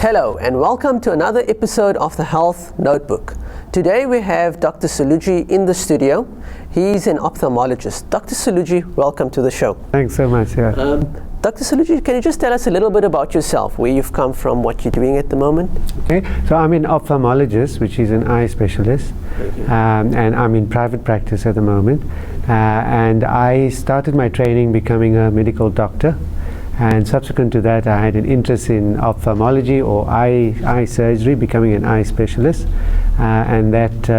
Hello and welcome to another episode of the Health Notebook. Today we have Dr. Saloojee in the studio. He's an ophthalmologist. Dr. Saloojee, welcome to the show. Thanks so much. Yeah. Dr. Saloojee, can you just tell us a little bit about yourself, where you've come from, what you're doing at the moment? Okay, so I'm an ophthalmologist, which is an eye specialist, and I'm in private practice at the moment. And I started my training becoming a medical doctor. And subsequent to that, I had an interest in ophthalmology or eye surgery, becoming an eye specialist. And that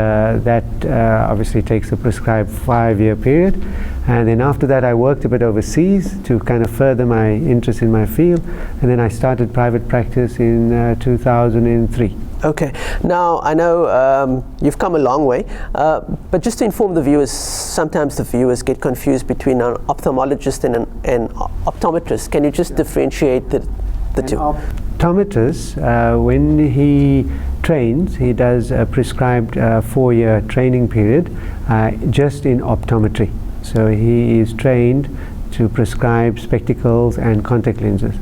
obviously takes a prescribed 5-year period. And then after that, I worked a bit overseas to kind of further my interest in my field. And then I started private practice in 2003. Okay, now I know you've come a long way, but just to inform the viewers, sometimes the viewers get confused between an ophthalmologist and an optometrist. Can you just differentiate the two? Optometrist, when he trains, he does a prescribed 4-year training period just in optometry. So he is trained to prescribe spectacles and contact lenses.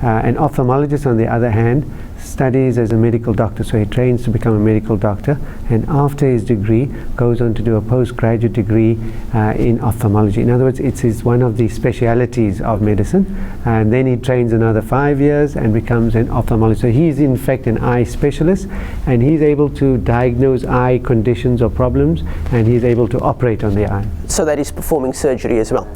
An ophthalmologist, on the other hand, studies as a medical doctor, so he trains to become a medical doctor, and after his degree goes on to do a postgraduate degree in ophthalmology. In other words, it's one of the specialities of medicine, and then he trains another 5 years and becomes an ophthalmologist. So he's in fact an eye specialist, and he's able to diagnose eye conditions or problems, and he's able to operate on the eye. So that is performing surgery as well.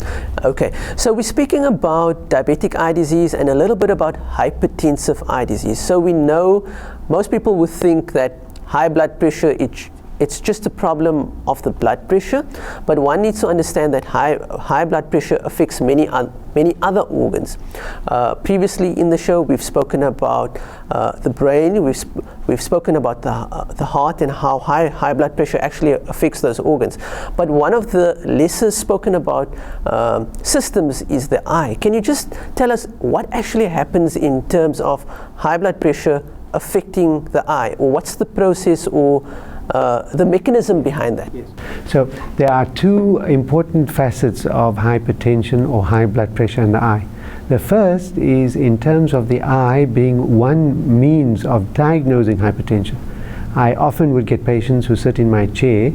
Okay, so we're speaking about diabetic eye disease and a little bit about hypertensive eye disease. So we know most people would think that high blood pressure, it's just a problem of the blood pressure, but one needs to understand that high blood pressure affects many other organs. Previously in the show, we've spoken about the brain, we've spoken about the heart and how high blood pressure actually affects those organs. But one of the lesser spoken about systems is the eye. Can you just tell us what actually happens in terms of high blood pressure affecting the eye, or what's the process or the mechanism behind that? Yes. So there are two important facets of hypertension or high blood pressure in the eye. The first is in terms of the eye being one means of diagnosing hypertension. I often would get patients who sit in my chair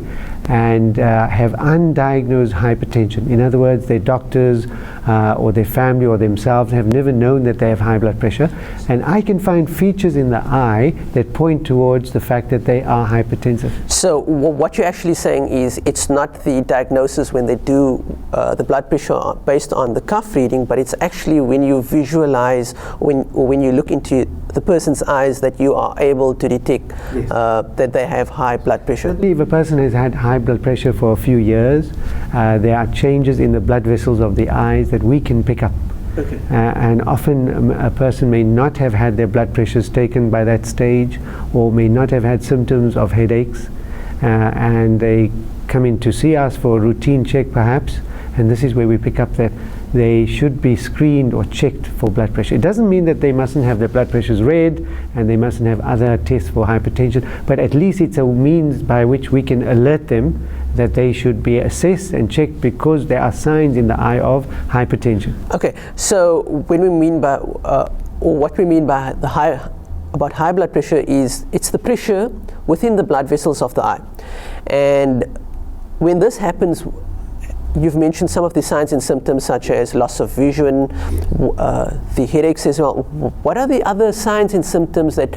and have undiagnosed hypertension. In other words, their doctors or their family or themselves have never known that they have high blood pressure, and I can find features in the eye that point towards the fact that they are hypertensive. So what you're actually saying is it's not the diagnosis when they do the blood pressure based on the cuff reading, but it's actually when you visualize when you look into the person's eyes that you are able to detect that they have high blood pressure. If a person has had high blood pressure for a few years, there are changes in the blood vessels of the eyes that we can pick up. Okay. And often a person may not have had their blood pressures taken by that stage, or may not have had symptoms of headaches, and they come in to see us for a routine check perhaps, and this is where we pick up that they should be screened or checked for blood pressure. It doesn't mean that they mustn't have their blood pressures read and they mustn't have other tests for hypertension, but at least it's a means by which we can alert them that they should be assessed and checked because there are signs in the eye of hypertension. Okay, so when we mean by, or what we mean by about high blood pressure is it's the pressure within the blood vessels of the eye. And when this happens, you've mentioned some of the signs and symptoms such as loss of vision, the headaches as well. What are the other signs and symptoms that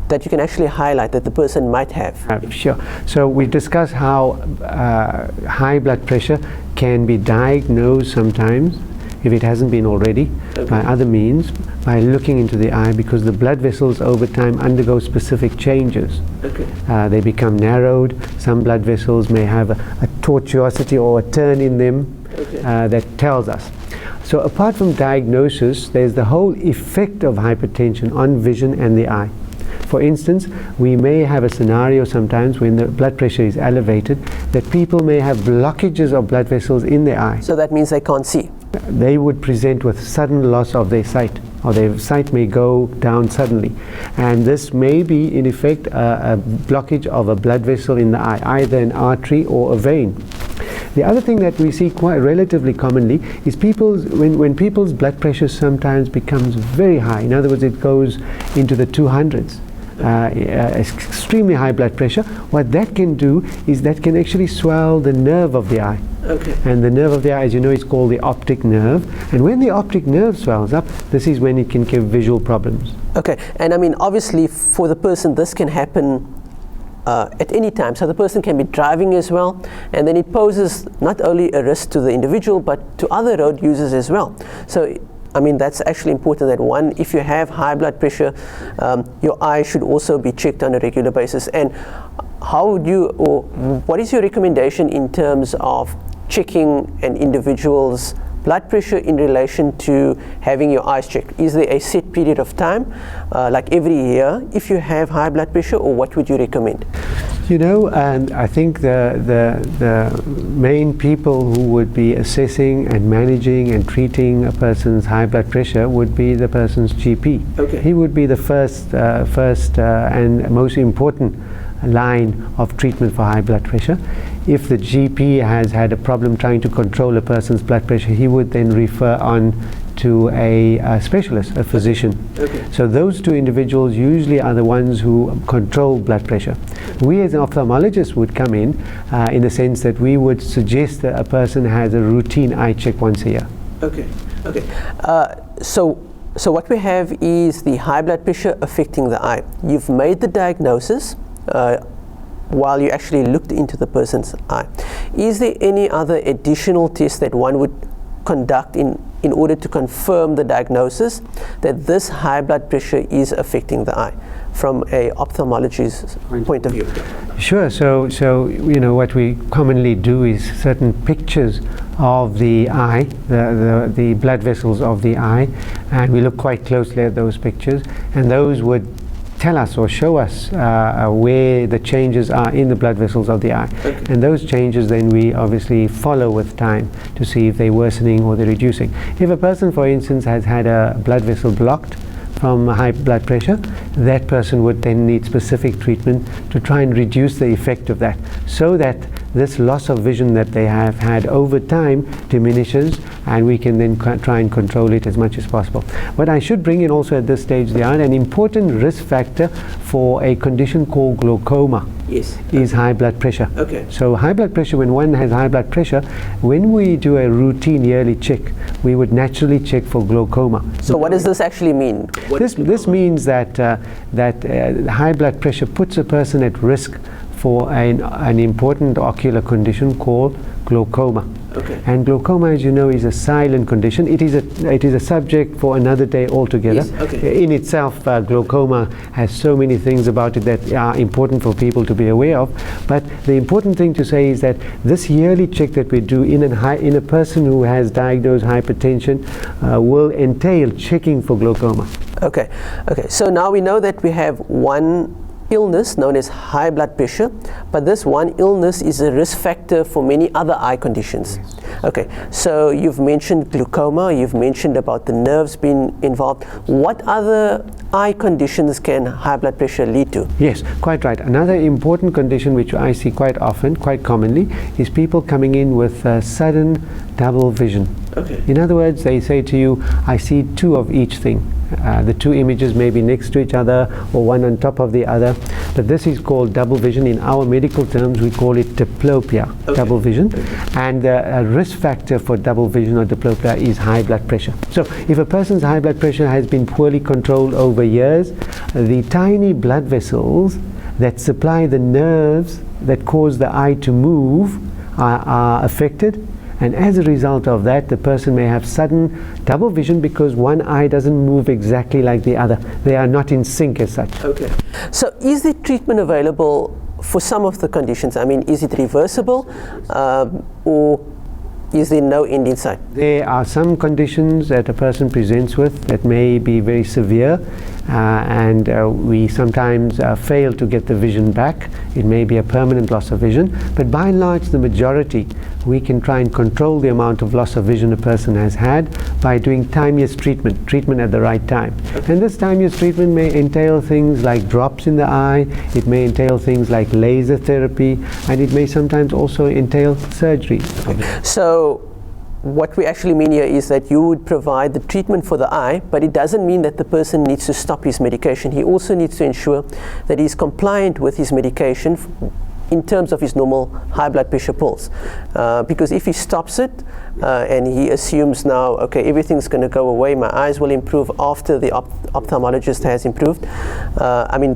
that you can actually highlight that the person might have? Sure. So we discussed how high blood pressure can be diagnosed sometimes, if it hasn't been already, by other means, by looking into the eye, because the blood vessels over time undergo specific changes. They become narrowed. Some blood vessels may have a tortuosity or a turn in them that tells us. So apart from diagnosis, there's the whole effect of hypertension on vision and the eye. For instance, we may have a scenario sometimes when the blood pressure is elevated that people may have blockages of blood vessels in their eye. So that means they can't see. They would present with sudden loss of their sight, or their sight may go down suddenly. And this may be in effect a blockage of a blood vessel in the eye, either an artery or a vein. The other thing that we see quite relatively commonly is when people's blood pressure sometimes becomes very high. In other words, it goes into the 200s. Extremely high blood pressure. What that can do is that can actually swell the nerve of the eye. Okay. And the nerve of the eye, as you know, is called the optic nerve. And when the optic nerve swells up, this is when it can give visual problems. Okay, and I mean, obviously, for the person, this can happen at any time. So the person can be driving as well, and then it poses not only a risk to the individual, but to other road users as well. So I mean, that's actually important that one, if you have high blood pressure, your eye should also be checked on a regular basis. And how would you, or what is your recommendation in terms of checking an individual's blood pressure in relation to having your eyes checked? Is there a set period of time, like every year, if you have high blood pressure, or what would you recommend? You know, and I think the main people who would be assessing and managing and treating a person's high blood pressure would be the person's GP. Okay. He would be the first and most important line of treatment for high blood pressure. If the GP has had a problem trying to control a person's blood pressure, he would then refer on to a specialist, a physician. Okay. So those two individuals usually are the ones who control blood pressure. We as an ophthalmologist would come in the sense that we would suggest that a person has a routine eye check once a year. Okay, okay. So what we have is the high blood pressure affecting the eye. You've made the diagnosis while you actually looked into the person's eye. Is there any other additional test that one would conduct in order to confirm the diagnosis that this high blood pressure is affecting the eye from a ophthalmologist's point of view? Sure. So you know, what we commonly do is certain pictures of the eye, the blood vessels of the eye, and we look quite closely at those pictures, and those would tell us or show us where the changes are in the blood vessels of the eye. Okay. And those changes then we obviously follow with time to see if they're worsening or they're reducing. If a person, for instance, has had a blood vessel blocked from high blood pressure, that person would then need specific treatment to try and reduce the effect of that, so that this loss of vision that they have had over time diminishes, and we can then try and control it as much as possible. But I should bring in also at this stage, an important risk factor for a condition called glaucoma. Yes. Is high blood pressure. Okay. So high blood pressure, when one has high blood pressure, when we do a routine yearly check, we would naturally check for glaucoma. So what does this actually mean? This means that high blood pressure puts a person at risk for an important ocular condition called glaucoma. Okay. And glaucoma, as you know, is a silent condition. It is a subject for another day altogether. Yes. Okay. In itself, glaucoma has so many things about it that are important for people to be aware of. But the important thing to say is that this yearly check that we do in a person who has diagnosed hypertension will entail checking for glaucoma. Okay. Okay. So now we know that we have one illness known as high blood pressure, but this one illness is a risk factor for many other eye conditions. Yes. Okay, so you've mentioned glaucoma, you've mentioned about the nerves being involved. What other eye conditions can high blood pressure lead to? Yes, quite right. Another important condition which I see quite often, quite commonly, is people coming in with sudden double vision. Okay. In other words, they say to you, I see two of each thing. The two images may be next to each other or one on top of the other, but this is called double vision. In our medical terms, we call it diplopia, okay. Double vision. Okay. And a risk factor for double vision or diplopia is high blood pressure. So if a person's high blood pressure has been poorly controlled over years, the tiny blood vessels that supply the nerves that cause the eye to move are affected. And as a result of that, the person may have sudden double vision because one eye doesn't move exactly like the other. They are not in sync as such. Okay. So is there treatment available for some of the conditions? I mean, is it reversible or is there no end in sight? There are some conditions that a person presents with that may be very severe, and we sometimes fail to get the vision back. It may be a permanent loss of vision, but by and large the majority we can try and control the amount of loss of vision a person has had by doing time-use treatment at the right time. And this time-use treatment may entail things like drops in the eye, it may entail things like laser therapy, and it may sometimes also entail surgery. So what we actually mean here is that you would provide the treatment for the eye, but it doesn't mean that the person needs to stop his medication. He also needs to ensure that he's compliant with his medication in terms of his normal high blood pressure pills, because if he stops it and he assumes now, okay, everything's going to go away, my eyes will improve after the ophthalmologist has improved, I mean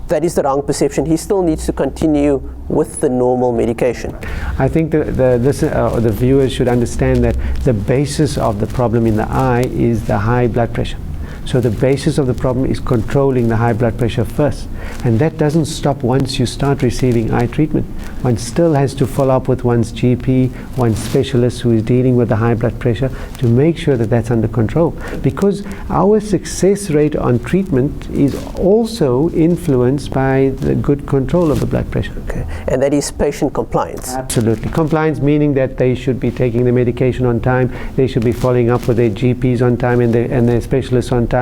that is the wrong perception. He still needs to continue with the normal medication. I think the viewers should understand that the basis of the problem in the eye is the high blood pressure. So the basis of the problem is controlling the high blood pressure first, and that doesn't stop once you start receiving eye treatment. One still has to follow up with one's GP, one's specialist who is dealing with the high blood pressure, to make sure that that's under control, because our success rate on treatment is also influenced by the good control of the blood pressure. Okay. And that is patient compliance. Absolutely. Compliance meaning that they should be taking the medication on time, they should be following up with their GPs on time and their specialists on time.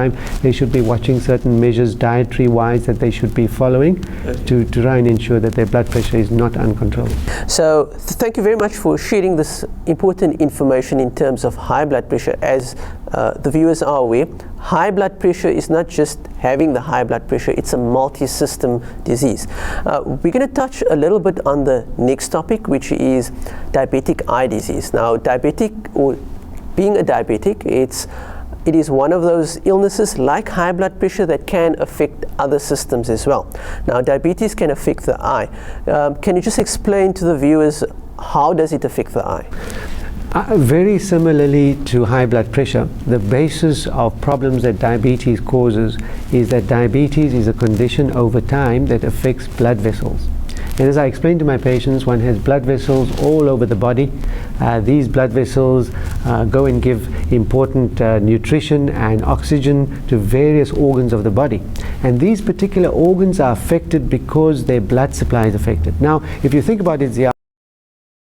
They should be watching certain measures dietary wise that they should be following to try and ensure that their blood pressure is not uncontrolled. So thank you very much for sharing this important information in terms of high blood pressure. As the viewers are aware, high blood pressure is not just having the high blood pressure, it's a multi-system disease. We're going to touch a little bit on the next topic, which is diabetic eye disease. Now, diabetic, or being a diabetic, it is one of those illnesses like high blood pressure that can affect other systems as well. Now, diabetes can affect the eye. Can you just explain to the viewers how does it affect the eye? Very similarly to high blood pressure, the basis of problems that diabetes causes is that diabetes is a condition over time that affects blood vessels. And as I explain to my patients, one has blood vessels all over the body. These blood vessels go and give important nutrition and oxygen to various organs of the body. And these particular organs are affected because their blood supply is affected. Now, if you think about it, the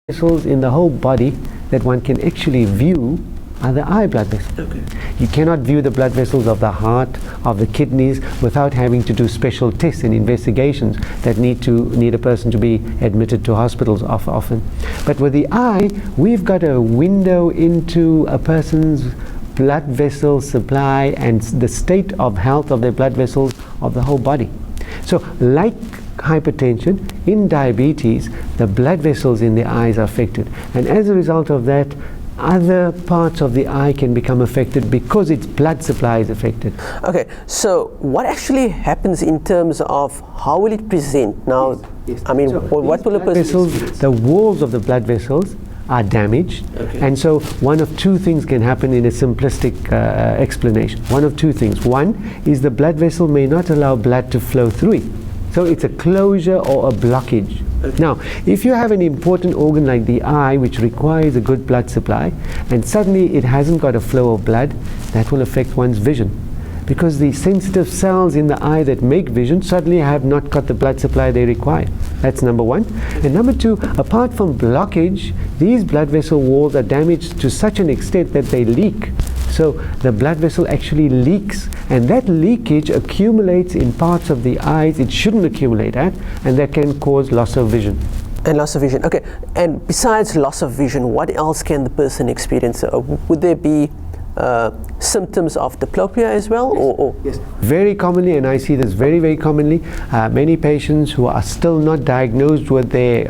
vessels in the whole body that one can actually view are the eye blood vessels. Okay. You cannot view the blood vessels of the heart, of the kidneys, without having to do special tests and investigations that need a person to be admitted to hospitals often. But with the eye, we've got a window into a person's blood vessel supply and the state of health of their blood vessels of the whole body. So like hypertension, in diabetes, the blood vessels in the eyes are affected. And as a result of that, other parts of the eye can become affected because its blood supply is affected. Okay, so what actually happens in terms of how will it present? Now, yes. I mean, so what will a person... The walls of the blood vessels are damaged, and so one of two things can happen in a simplistic explanation. One of two things. One is the blood vessel may not allow blood to flow through it. So it's a closure or a blockage. Now, if you have an important organ like the eye, which requires a good blood supply, and suddenly it hasn't got a flow of blood, that will affect one's vision. Because the sensitive cells in the eye that make vision suddenly have not got the blood supply they require. That's number one. And number two, apart from blockage, these blood vessel walls are damaged to such an extent that they leak. So the blood vessel actually leaks, and that leakage accumulates in parts of the eyes it shouldn't accumulate at, and that can cause loss of vision. And loss of vision. Okay. And besides loss of vision, what else can the person experience? Would there be symptoms of diplopia as well? Yes. Very commonly, and I see this very, very commonly, many patients who are still not diagnosed with their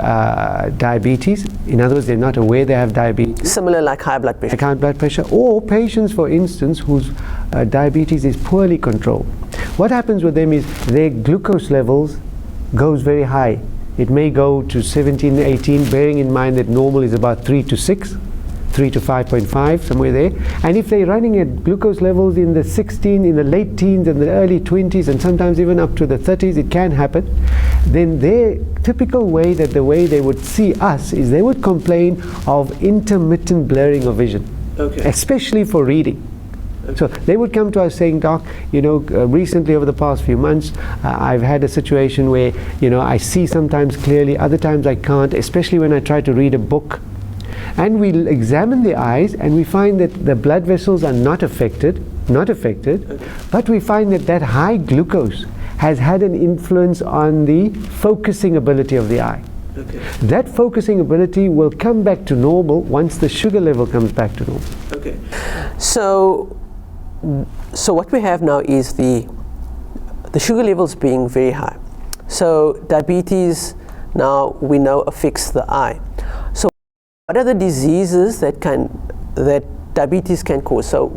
diabetes, in other words, they're not aware they have diabetes. Similar like high blood pressure. Like high blood pressure, or patients, for instance, whose diabetes is poorly controlled. What happens with them is their glucose levels goes very high. It may go to 17, 18, bearing in mind that normal is about 3 to 6. 3 to 5.5, somewhere there. And if they're running at glucose levels in the 16, in the late teens, and the early 20s, and sometimes even up to the 30s, it can happen, then their typical way, that the way they would see us, is they would complain of intermittent blurring of vision, especially for reading. So they would come to us saying, "Doc, recently over the past few months, I've had a situation where, I see sometimes clearly, other times I can't, especially when I try to read a book." And we examine the eyes and we find that the blood vessels are not affected, but we find that high glucose has had an influence on the focusing ability of the eye. That focusing ability will come back to normal once the sugar level comes back to normal. So what we have now is the sugar levels being very high. So diabetes now we know affects the eye. So what are the diseases that diabetes can cause? So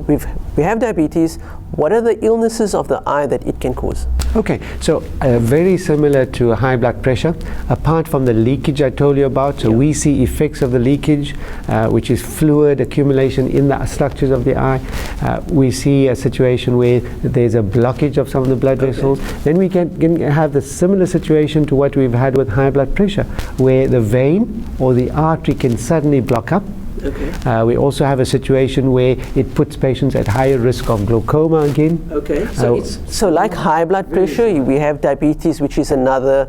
we have diabetes. What are the illnesses of the eye that it can cause? Okay, so very similar to high blood pressure, apart from the leakage I told you about. So we see effects of the leakage, which is fluid accumulation in the structures of the eye. We see a situation where there's a blockage of some of the blood vessels. Then we can have the similar situation to what we've had with high blood pressure, where the vein or the artery can suddenly block up. We also have a situation where it puts patients at higher risk of glaucoma again. So like high blood pressure, we have diabetes, which is another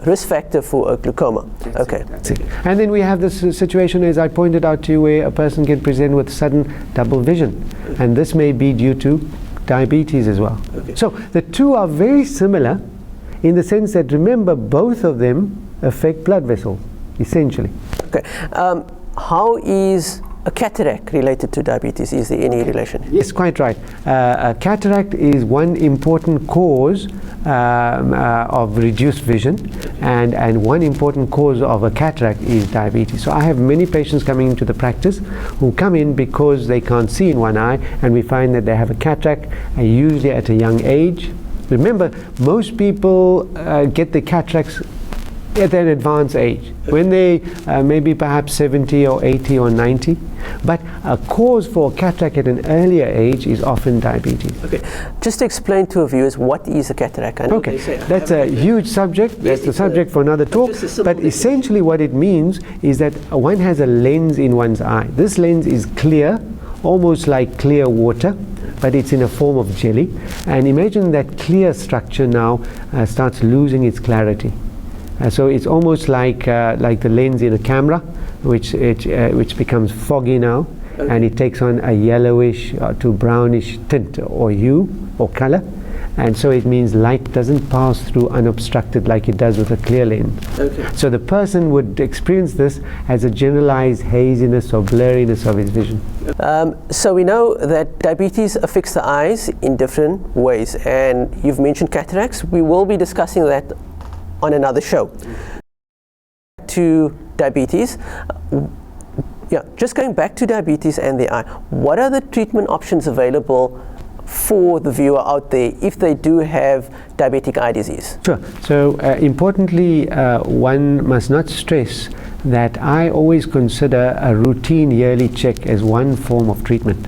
risk factor for glaucoma. That's it. And then we have this situation, as I pointed out to you, where a person can present with sudden double vision, and this may be due to diabetes as well. So the two are very similar in the sense that, remember, both of them affect blood vessels, essentially. How is a cataract related to diabetes? Is there any relation? Yes, quite right. A cataract is one important cause of reduced vision, and one important cause of a cataract is diabetes. So I have many patients coming into the practice who come in because they can't see in one eye, and we find that they have a cataract, usually at a young age. Remember, most people get the cataracts at an advanced age, when they maybe perhaps 70 or 80 or 90. But a cause for cataract at an earlier age is often diabetes. Just explain to our viewers, what is a cataract? That's a huge subject. That's a subject for another talk. But essentially what it means is that one has a lens in one's eye. This lens is clear, almost like clear water, but it's in a form of jelly. And imagine that clear structure now starts losing its clarity. So it's almost like the lens in a camera, which becomes foggy now, and it takes on a yellowish to brownish tint or hue or color, and so it means light doesn't pass through unobstructed like it does with a clear lens. So the person would experience this as a generalized haziness or blurriness of his vision. So we know that diabetes affects the eyes in different ways, and you've mentioned cataracts. We will be discussing that on another show. To diabetes, just going back to diabetes and the eye, what are the treatment options available for the viewer out there if they do have diabetic eye disease? Sure. So importantly, one must not stress that I always consider a routine yearly check as one form of treatment.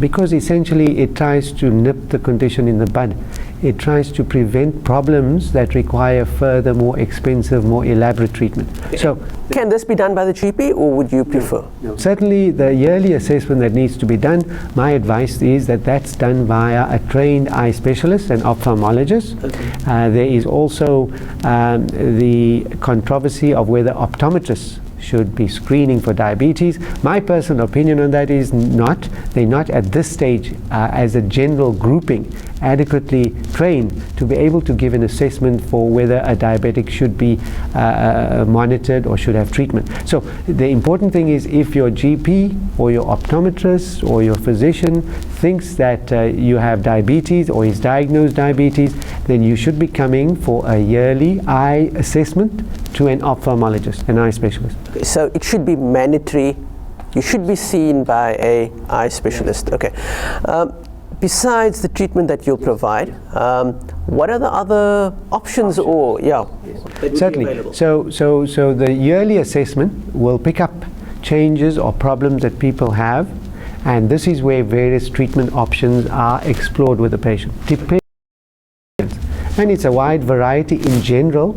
Because essentially it tries to nip the condition in the bud. It tries to prevent problems that require further, more expensive, more elaborate treatment. So, can this be done by the GP, or would you prefer? No. Certainly the yearly assessment that needs to be done, my advice is that that's done via a trained eye specialist, an ophthalmologist. There is also the controversy of whether optometrists should be screening for diabetes. My personal opinion on that is they're not at this stage as a general grouping adequately trained to be able to give an assessment for whether a diabetic should be monitored or should have treatment. So the important thing is, if your GP or your optometrist or your physician thinks that you have diabetes or is diagnosed diabetes, then you should be coming for a yearly eye assessment to an ophthalmologist, an eye specialist. So it should be mandatory. You should be seen by a eye specialist. Besides the treatment that you'll provide, what are the other options Certainly. So the yearly assessment will pick up changes or problems that people have, and this is where various treatment options are explored with the patient. And it's a wide variety in general.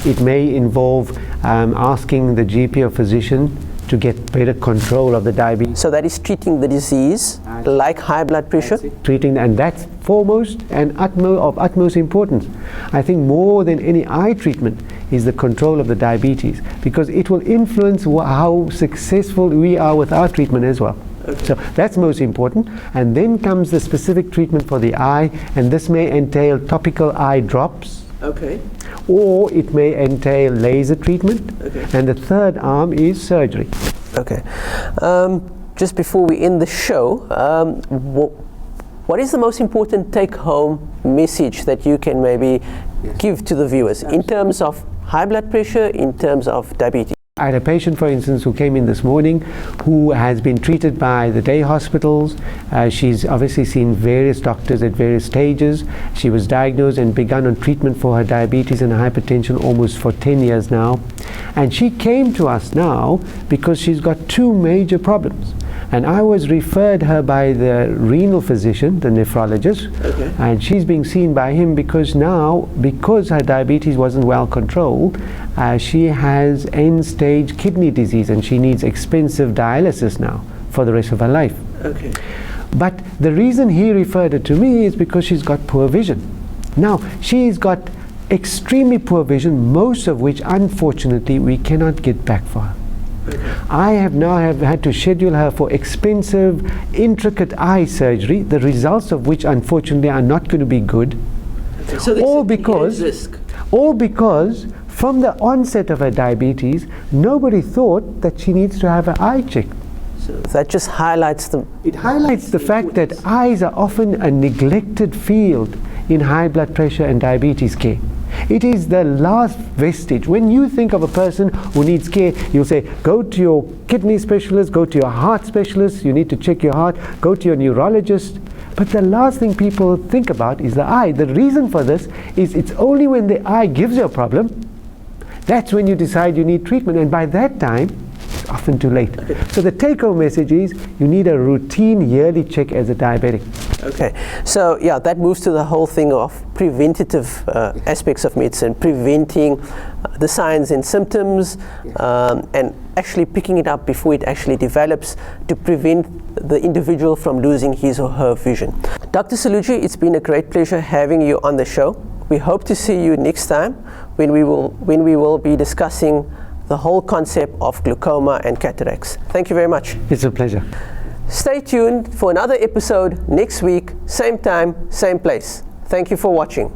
It may involve asking the GP or physician to get better control of the diabetes. So that is treating the disease, like high blood pressure? Treating, and that's foremost and of utmost importance. I think more than any eye treatment is the control of the diabetes, because it will influence how successful we are with our treatment as well. So that's most important. And then comes the specific treatment for the eye, and this may entail topical eye drops. Or it may entail laser treatment. And the third arm is surgery. Just before we end the show, what is the most important take-home message that you can maybe give to the viewers in terms of high blood pressure, in terms of diabetes? I had a patient, for instance, who came in this morning who has been treated by the day hospitals. She's obviously seen various doctors at various stages. She was diagnosed and begun on treatment for her diabetes and hypertension almost for 10 years now. And she came to us now because she's got two major problems. And I was referred her by the renal physician, the nephrologist, and she's being seen by him because now, because her diabetes wasn't well controlled, she has end-stage kidney disease and she needs expensive dialysis now for the rest of her life. But the reason he referred her to me is because she's got poor vision. Now, she's got extremely poor vision, most of which, unfortunately, we cannot get back for her. I have now had to schedule her for expensive, intricate eye surgery, the results of which unfortunately are not going to be good. So all because from the onset of her diabetes, nobody thought that she needs to have an eye checked. So that just highlights the fact that eyes are often a neglected field in high blood pressure and diabetes care. It is the last vestige. When you think of a person who needs care, you'll say, go to your kidney specialist, go to your heart specialist, you need to check your heart, go to your neurologist. But the last thing people think about is the eye. The reason for this is it's only when the eye gives you a problem, that's when you decide you need treatment. And by that time, it's often too late. So the take-home message is you need a routine yearly check as a diabetic. So yeah, that moves to the whole thing of preventative aspects of medicine, preventing the signs and symptoms, and actually picking it up before it actually develops to prevent the individual from losing his or her vision. Dr. Saloojee, it's been a great pleasure having you on the show. We hope to see you next time when we will be discussing the whole concept of glaucoma and cataracts. Thank you very much. It's a pleasure. Stay tuned for another episode next week, same time, same place. Thank you for watching.